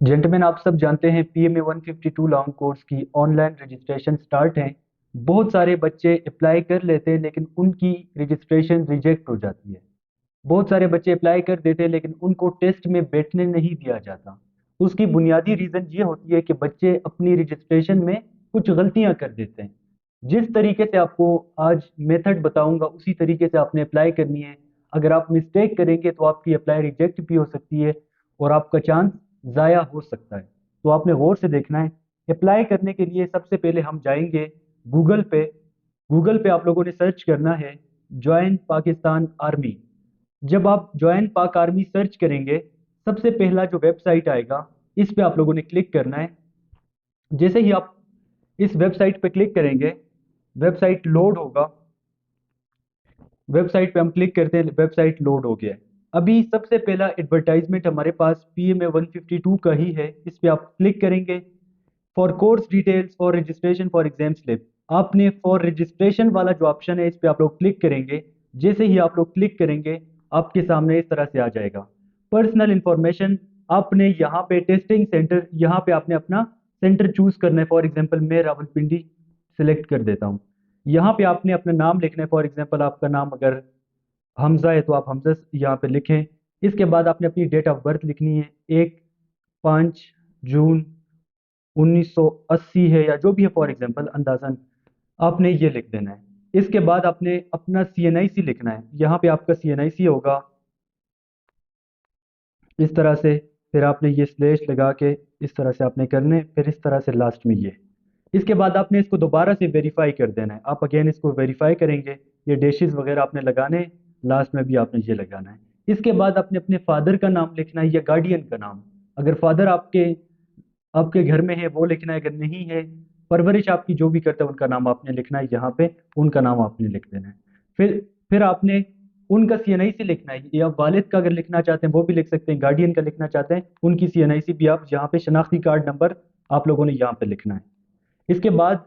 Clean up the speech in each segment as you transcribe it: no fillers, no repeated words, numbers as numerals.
Gentleman, आप सब जानते हैं पीएमए 152 लॉन्ग कोर्स की ऑनलाइन रजिस्ट्रेशन स्टार्ट है। बहुत सारे बच्चे अप्लाई कर लेते हैं लेकिन उनकी रजिस्ट्रेशन रिजेक्ट हो जाती है। बहुत सारे बच्चे अप्लाई कर देते हैं लेकिन उनको टेस्ट में बैठने नहीं दिया जाता। उसकी बुनियादी रीज़न ये होती है कि बच्चे अपनी रजिस्ट्रेशन में कुछ गलतियां कर देते हैं। जिस तरीके से आपको आज मेथड बताऊंगा उसी तरीके से आपने अप्लाई करनी है। अगर आप मिस्टेक करेंगे तो आपकी अप्लाई रिजेक्ट भी हो सकती है और आपका चांस ज़ाया हो सकता है। तो आपने गौर से देखना है। अप्लाई करने के लिए सबसे पहले हम जाएंगे गूगल पे। गूगल पे आप लोगों ने सर्च करना है ज्वाइन पाकिस्तान आर्मी। जब आप ज्वाइन पाक आर्मी सर्च करेंगे सबसे पहला जो वेबसाइट आएगा इस पे आप लोगों ने क्लिक करना है। जैसे ही आप इस वेबसाइट पे क्लिक करेंगे वेबसाइट लोड होगा। वेबसाइट पे हम क्लिक करते हैं, वेबसाइट लोड हो गया है। अभी सबसे पहला एडवर्टाइजमेंट हमारे पास पीएमए 152 का ही है। इस पे आप क्लिक करेंगे। For course details for registration for exam slip, आपने फॉर रजिस्ट्रेशन वाला जो ऑप्शन है इस पे आप लोग क्लिक करेंगे। जैसे ही आप लोग क्लिक करेंगे आपके सामने इस तरह से आ जाएगा। पर्सनल इंफॉर्मेशन, आपने यहाँ पे टेस्टिंग सेंटर, यहाँ पे आपने अपना सेंटर चूज करना है। फॉर एग्जांपल मैं रावलपिंडी सिलेक्ट कर देता हूँ। यहाँ पे आपने अपना नाम लिखना है। फॉर एग्जांपल आपका नाम अगर हमजा है तो आप हमजा यहाँ पे लिखें। इसके बाद आपने अपनी डेट ऑफ बर्थ लिखनी है। 1 5 जून 1980 है या जो भी है, फॉर एग्जांपल अंदाजन आपने ये लिख देना है। इसके बाद आपने अपना सीएनआईसी लिखना है। यहाँ पे आपका सीएनआईसी होगा इस तरह से। फिर आपने ये स्लैश लगा के इस तरह से आपने करने, फिर इस तरह से लास्ट में ये। इसके बाद आपने इसको दोबारा से वेरीफाई कर देना है। आप अगेन इसको वेरीफाई करेंगे। ये डैशेस वगैरह आपने लगाने, लास्ट में भी आपने ये लगाना है। इसके बाद आपने अपने फादर का नाम लिखना है या गार्डियन का नाम। अगर फादर आपके आपके घर में है वो लिखना है, अगर नहीं है परवरिश आपकी जो भी करते हैं उनका नाम आपने लिखना है। यहाँ पे उनका नाम आपने लिख देना है। फिर आपने उनका सीएनआईसी लिखना है, या वालिद का अगर लिखना चाहते हैं वो भी लिख सकते हैं, गार्डियन का लिखना चाहते हैं उनकी सीएनआईसी भी आप यहाँ पे शनाख्ती कार्ड नंबर आप लोगों ने यहाँ पे लिखना है। इसके बाद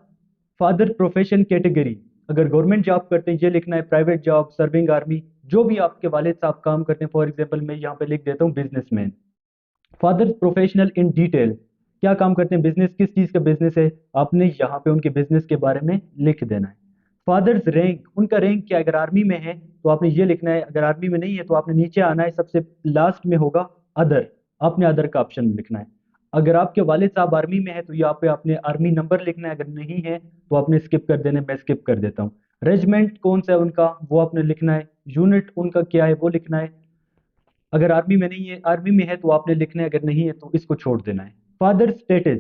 फादर प्रोफेशन कैटेगरी, अगर गवर्नमेंट जॉब करते हैं ये लिखना है, प्राइवेट जॉब, सर्विंग आर्मी, जो भी आपके वालिद साहब काम करते हैं। फॉर एग्जांपल मैं यहाँ पे लिख देता हूँ businessman. Father professional in detail, क्या काम करते हैं, बिजनेस, किस चीज़ का बिजनेस है, आपने यहाँ पे उनके बिजनेस के बारे में लिख देना है। फादर्स रैंक, उनका रैंक क्या है, अगर आर्मी में है तो आपने ये लिखना है, अगर आर्मी में नहीं है तो आपने नीचे आना है, सबसे लास्ट में होगा अदर, आपने अदर का ऑप्शन लिखना है। अगर आपके वालिद साहब आर्मी में है तो यहाँ पे आपने आर्मी नंबर लिखना है, अगर नहीं है तो आपने स्किप कर देना है। मैं स्किप कर देता हूँ। रेजिमेंट कौन सा है उनका वो आपने लिखना है। यूनिट उनका क्या है वो लिखना है। अगर आर्मी में नहीं है, आर्मी में है तो आपने लिखना है, अगर नहीं है तो इसको छोड़ देना है। फादर स्टेटस,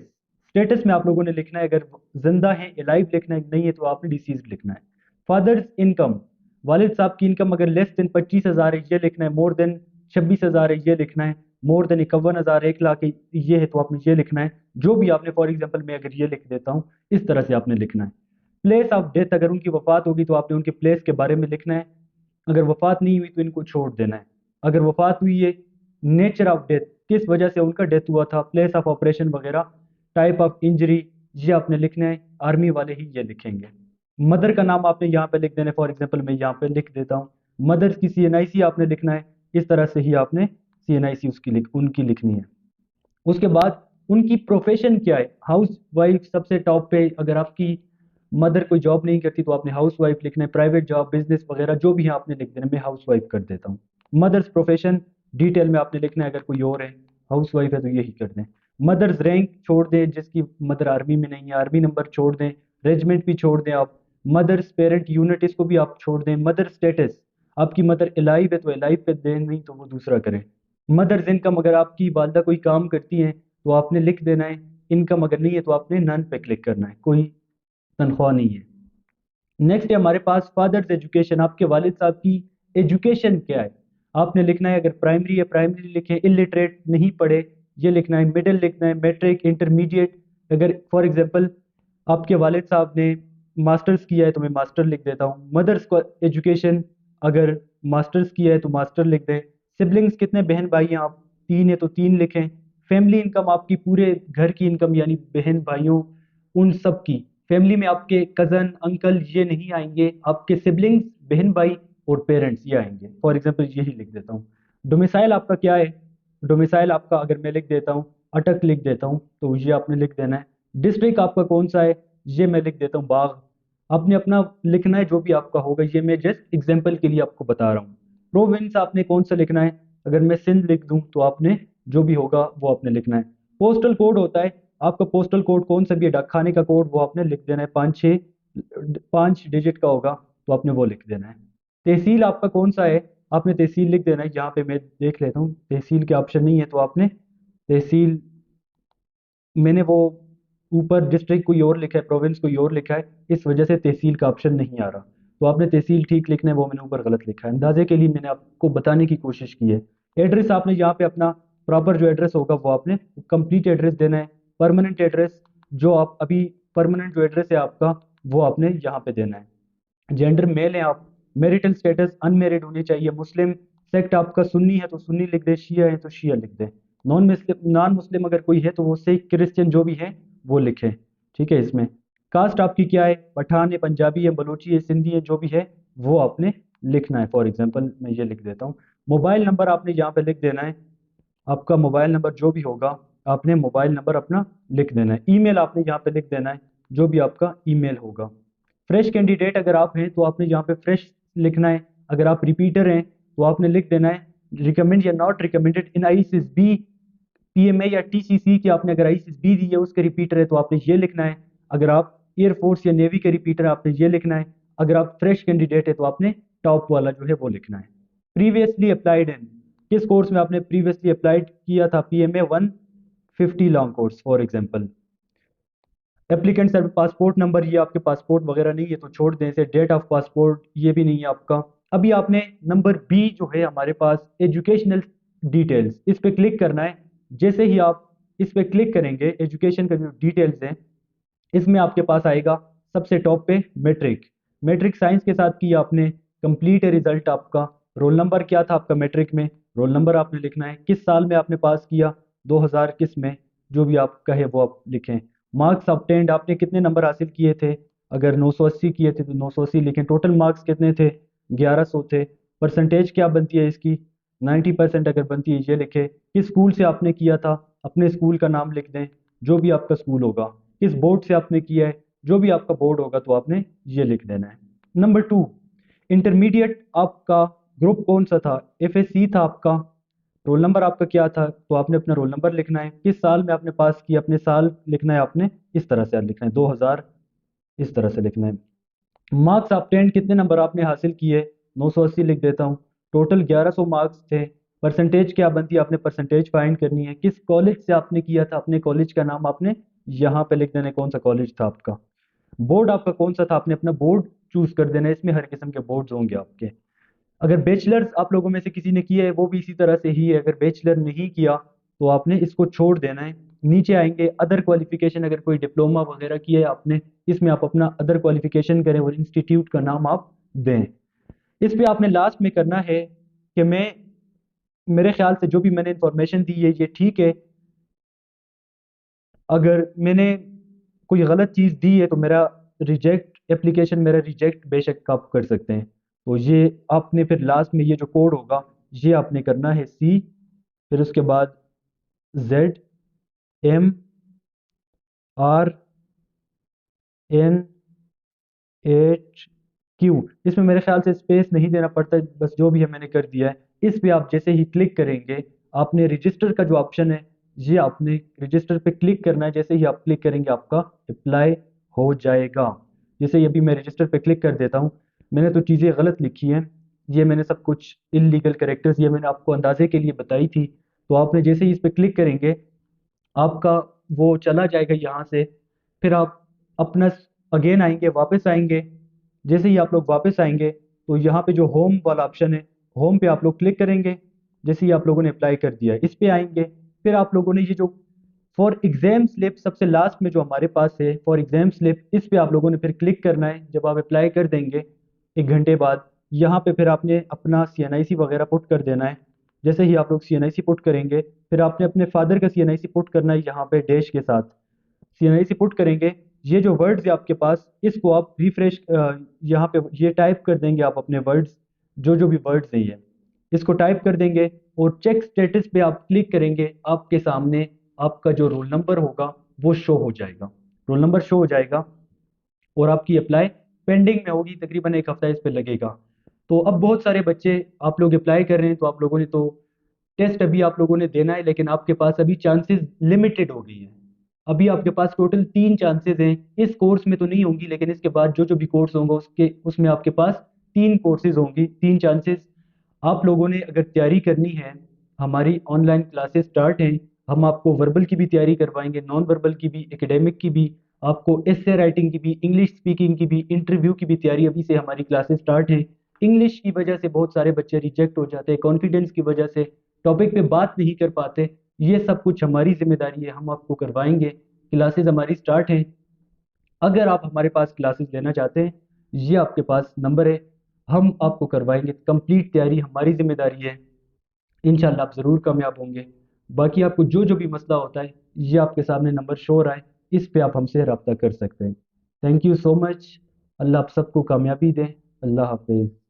स्टेटस में आप लोगों ने लिखना है, अगर जिंदा है एलाइव लिखना है, नहीं है तो आपने डिसीज लिखना है। फादर्स इनकम, वालिद साहब की इनकम अगर लेस देन 25,000 है ये लिखना है, मोर देन 26,000 है ये लिखना है, मोर देन 51,000, 1 लाख है ये है तो आपने ये लिखना है। जो भी आपने, फॉर एग्जाम्पल मैं अगर ये लिख देता हूँ इस तरह से आपने लिखना है। प्लेस ऑफ डेथ, अगर उनकी वफात होगी तो आपने उनके प्लेस के बारे में लिखना है। अगर वफात नहीं हुई तो इनको छोड़ देना है। अगर वफात हुई है, नेचर ऑफ डेथ, किस वजह से उनका डेथ हुआ था, प्लेस ऑफ ऑपरेशन वगैरह, टाइप ऑफ इंजरी, ये आपने लिखना है। आर्मी वाले ही ये लिखेंगे। मदर का नाम आपने यहाँ पे लिख देना है। फॉर एग्जाम्पल मैं यहाँ पे लिख देता हूँ मदर्स की सीएनआईसी आपने लिखना है। इस तरह से ही आपने सीएनआईसी उनकी लिखनी है। उसके बाद उनकी प्रोफेशन क्या है, हाउस वाइफ सबसे टॉप पे। अगर आपकी मदर कोई जॉब नहीं करती तो आपने हाउस वाइफ लिखना है। प्राइवेट जॉब, बिजनेस वगैरह जो भी है आपने लिख देना। मैं हाउस वाइफ कर देता हूँ। मदर्स प्रोफेशन डिटेल में आपने लिखना है, अगर कोई और है हाउस वाइफ है तो यही कर दें। मदर्स रैंक छोड़ दें, जिसकी मदर आर्मी में नहीं है, आर्मी नंबर छोड़ दें। रेजिमेंट भी छोड़ दें आप। मदर्स पेरेंट यूनिट इसको भी आप छोड़ दें। मदर स्टेटस, आपकी मदर एलाइव है तो एलाइव पे दें, नहीं तो वो दूसरा करें। मदर्स इनकम, अगर आपकी वालदा कोई काम करती हैं तो आपने लिख देना है। इनकम अगर नहीं है तो आपने नन पे क्लिक करना है, कोई तनख्वाह नहीं है। नेक्स्ट है हमारे पास फादर्स एजुकेशन, आपके वालिद साहब की एजुकेशन क्या है आपने लिखना है। अगर प्राइमरी है प्राइमरी लिखें, इलिटरेट नहीं पढ़े ये लिखना है। मिडिल लिखना है, मैट्रिक, इंटरमीडिएट। अगर फॉर एग्जांपल आपके वालिद साहब ने मास्टर्स किया है तो मैं मास्टर लिख देता हूँ। मदर्स को एजुकेशन, अगर मास्टर्स किया है तो मास्टर लिख दें। सिबलिंग्स, कितने बहन भाई हैं आप, 3 है तो 3 लिखें। फैमिली इनकम, आपकी पूरे घर की इनकम यानी बहन भाइयों उन सब की। फैमिली में आपके कजन अंकल ये नहीं आएंगे, आपके सिबलिंग्स बहन भाई और पेरेंट्स ये आएंगे। फॉर एग्जांपल यही लिख देता हूँ। डोमिसाइल आपका क्या है, डोमिसाइल आपका अगर मैं लिख देता हूँ अटक लिख देता हूँ, तो ये आपने लिख देना है। डिस्ट्रिक्ट आपका कौन सा है, ये मैं लिख देता हूँ बाग। आपने अपना लिखना है जो भी आपका होगा, ये मैं जस्ट एग्जाम्पल के लिए आपको बता रहा हूँ। प्रोविंस आपने कौन सा लिखना है, अगर मैं सिंध लिख दूँ तो आपने जो भी होगा वो आपने लिखना है। पोस्टल कोड होता है आपका, पोस्टल कोड कौन सा भी है, डाक खाने का कोड, वो आपने लिख देना है, 5 डिजिट का होगा, तो आपने वो लिख देना है। तहसील आपका कौन सा है, आपने तहसील लिख देना है। यहाँ पे मैं देख लेता हूँ तहसील के ऑप्शन नहीं है, तो आपने तहसील, मैंने वो ऊपर डिस्ट्रिक्ट कोई और लिखा है, प्रोविंस कोई और लिखा है, इस वजह से तहसील का ऑप्शन नहीं आ रहा। तो आपने तहसील ठीक लिखना है, वो मैंने ऊपर गलत लिखा है। अंदाजे के लिए मैंने आपको बताने की कोशिश की है। एड्रेस आपने यहाँ पे अपना प्रॉपर जो एड्रेस होगा वो आपने कंप्लीट एड्रेस देना है। परमानेंट एड्रेस, जो आप अभी परमानेंट जो एड्रेस है आपका, वो आपने यहाँ पे देना है। जेंडर मेल है आप, मैरिटल स्टेटस अनमेरिड होनी चाहिए, मुस्लिम, सेक्ट आपका सुन्नी है तो सुन्नी लिख दे, शिया है तो शिया लिख दे, नॉन मुस्लिम अगर कोई है तो वो सिख क्रिश्चियन जो भी है वो लिखे। ठीक है। इसमें कास्ट आपकी क्या है, पठान है, पंजाबी है, बलूची है, सिंधी है, जो भी है वो आपने लिखना है। फॉर एग्जांपल मैं ये लिख देता हूँ। मोबाइल नंबर आपने यहाँ पे लिख देना है, आपका मोबाइल नंबर जो भी होगा आपने मोबाइल नंबर अपना लिख देना है। ईमेल आपने यहाँ पे लिख देना है, जो भी आपका ईमेल होगा। फ्रेश कैंडिडेट अगर आप हैं तो आपने यहाँ पे फ्रेश लिखना है। अगर आप रिपीटर हैं तो आपने लिख देना है रिकमेंड या नॉट रिकमेंडेड इन आईसीएसबी, पीएमए या टीसीसी की, आपने अगर आईसीएसबी दी है उसके रिपीटर है तो आपने ये लिखना है। अगर आप एयरफोर्स या नेवी के रिपीटर है आपने ये लिखना है। अगर आप फ्रेश कैंडिडेट है तो आपने टॉप वाला जो है वो लिखना है। प्रीवियसली अप्लाइड इन, किस कोर्स में आपने प्रीवियसली अप्लाइड किया था, PMA 150 long course for example. Applicant sir passport number, ये आपके पासपोर्ट वगैरह नहीं है तो छोड़ दें इसे। डेट ऑफ पासपोर्ट ये भी नहीं है आपका। अभी आपने नंबर बी जो है हमारे पास एजुकेशनल डिटेल्स, इस पे क्लिक करना है। जैसे ही आप इस पे क्लिक करेंगे, एजुकेशन का जो डिटेल्स है इसमें आपके पास आएगा सबसे टॉप पे मैट्रिक। मैट्रिक साइंस के साथ किया आपने, कंप्लीट है रिजल्ट आपका। रोल नंबर क्या था आपका मैट्रिक में, रोल नंबर आपने लिखना है। किस साल में आपने पास किया, 2000 किस में, जो भी आपका है वो आप लिखें। मार्क्स ऑब्टेन्ड, आपने कितने नंबर हासिल किए थे, अगर 980 किए थे तो 980 लिखें। टोटल मार्क्स कितने थे, 1100 थे। परसेंटेज क्या बनती है इसकी, 90% अगर बनती है ये लिखे। किस स्कूल से आपने किया था, अपने स्कूल का नाम लिख दें, जो भी आपका स्कूल होगा। किस बोर्ड से आपने किया है, जो भी आपका बोर्ड होगा तो आपने ये लिख देना है। नंबर 2, इंटरमीडिएट आपका ग्रुप कौन सा था, एफएससी था आपका। रोल नंबर आपका क्या था, तो आपने अपना रोल नंबर लिखना है। किस साल में आपने पास किया, अपने साल लिखना है आपने, इस तरह से लिखना है, 2000 इस तरह से लिखना है। मार्क्स ऑब्टेन्ड, कितने नंबर आपने हासिल किए, 980 लिख देता हूँ। टोटल 1100 मार्क्स थे। परसेंटेज क्या बनती है, आपने परसेंटेज फाइंड करनी है। किस कॉलेज से आपने किया था, अपने कॉलेज का नाम आपने यहाँ पे लिख देना है, कौन सा कॉलेज था आपका। बोर्ड आपका कौन सा था, आपने अपना बोर्ड चूज कर देना है। इसमें हर किस्म के बोर्ड्स होंगे आपके। अगर बैचलर्स आप लोगों में से किसी ने किया है वो भी इसी तरह से ही है। अगर बैचलर नहीं किया तो आपने इसको छोड़ देना है। नीचे आएंगे अदर क्वालिफिकेशन, अगर कोई डिप्लोमा वगैरह किया है आपने, इसमें आप अपना अदर क्वालिफिकेशन करें और इंस्टीट्यूट का नाम आप दें। इस पे आपने लास्ट में करना है कि मैं, मेरे ख्याल से जो भी मैंने इंफॉर्मेशन दी है ये ठीक है। अगर मैंने कोई गलत चीज़ दी है तो मेरा रिजेक्ट एप्लीकेशन, मेरा रिजेक्ट बेशक आप कर सकते हैं। तो ये आपने फिर लास्ट में ये जो कोड होगा ये आपने करना है सी, फिर उसके बाद ZMRN8Q। इसमें मेरे ख्याल से स्पेस नहीं देना पड़ता, बस जो भी है मैंने कर दिया है। इस पे आप जैसे ही क्लिक करेंगे, आपने रजिस्टर का जो ऑप्शन है ये आपने रजिस्टर पे क्लिक करना है। जैसे ही आप क्लिक करेंगे आपका अप्लाई हो जाएगा। जैसे ही अभी मैं रजिस्टर पे क्लिक कर देता हूँ, मैंने तो चीज़ें गलत लिखी हैं, ये मैंने सब कुछ इलीगल कैरेक्टर्स ये मैंने आपको अंदाजे के लिए बताई थी। तो आपने जैसे ही इस पे क्लिक करेंगे आपका वो चला जाएगा यहाँ से। फिर आप अपना अगेन आएंगे, वापस आएंगे। जैसे ही आप लोग वापस आएंगे तो यहाँ पे जो होम वाला ऑप्शन है, होम पे आप लोग क्लिक करेंगे। जैसे ही आप लोगों ने अप्लाई कर दिया है इस पे आएंगे। फिर आप लोगों ने ये जो फॉर एग्जाम स्लिप सबसे लास्ट में जो हमारे पास है, फॉर एग्जाम स्लिप, इस पे आप लोगों ने फिर क्लिक करना है। जब आप अप्लाई कर देंगे 1 घंटे बाद, यहाँ पे फिर आपने अपना सीएनआईसी वगैरह पुट कर देना है। जैसे ही आप लोग सीएनआईसी पुट करेंगे फिर आपने अपने फादर का सीएनआईसी पुट करना है, यहाँ पे डैश के साथ सीएनआईसी पुट करेंगे। ये जो वर्ड्स है आपके पास, इसको आप रिफ्रेश यहाँ पे ये टाइप कर देंगे आप अपने वर्ड्स, जो जो भी वर्ड्स हैं ये इसको टाइप कर देंगे और चेक स्टेटस पे आप क्लिक करेंगे। आपके सामने आपका जो रोल नंबर होगा वो शो हो जाएगा, रोल नंबर शो हो जाएगा और आपकी अप्लाई पेंडिंग में होगी, तकरीबन एक हफ्ता इस पे लगेगा। तो अब बहुत सारे बच्चे, आप लोग अप्लाई कर रहे हैं तो आप लोगों ने तो टेस्ट अभी आप लोगों ने देना है, लेकिन आपके पास अभी चांसेस लिमिटेड हो गई हैं। अभी आपके पास टोटल 3 चांसेस हैं, इस कोर्स में तो नहीं होंगी लेकिन इसके बाद जो जो भी कोर्स होंगे उसके उसमें आपके पास 3 कोर्सेज होंगी, 3 चांसेस। आप लोगों ने अगर तैयारी करनी है, हमारी ऑनलाइन क्लासेस स्टार्ट हैं। हम आपको वर्बल की भी तैयारी करवाएंगे, नॉन वर्बल की भी, एकेडमिक की भी, आपको एस्से राइटिंग की भी, इंग्लिश स्पीकिंग की भी, इंटरव्यू की भी तैयारी अभी से हमारी क्लासेस स्टार्ट हैं। इंग्लिश की वजह से बहुत सारे बच्चे रिजेक्ट हो जाते हैं, कॉन्फिडेंस की वजह से टॉपिक पे बात नहीं कर पाते। ये सब कुछ हमारी जिम्मेदारी है, हम आपको करवाएंगे। क्लासेस हमारी स्टार्ट हैं। अगर आप हमारे पास क्लासेस लेना चाहते हैं, ये आपके पास नंबर है, हम आपको करवाएंगे। कंप्लीट तैयारी हमारी जिम्मेदारी है, इंशाल्लाह आप ज़रूर कामयाब होंगे। बाकी आपको जो जो भी मसला होता है, ये आपके सामने नंबर शो हो रहा है, इस पे आप हमसे रब्ता कर सकते हैं। Thank you so much. अल्लाह आप सबको कामयाबी दें। अल्लाह हाफिज़।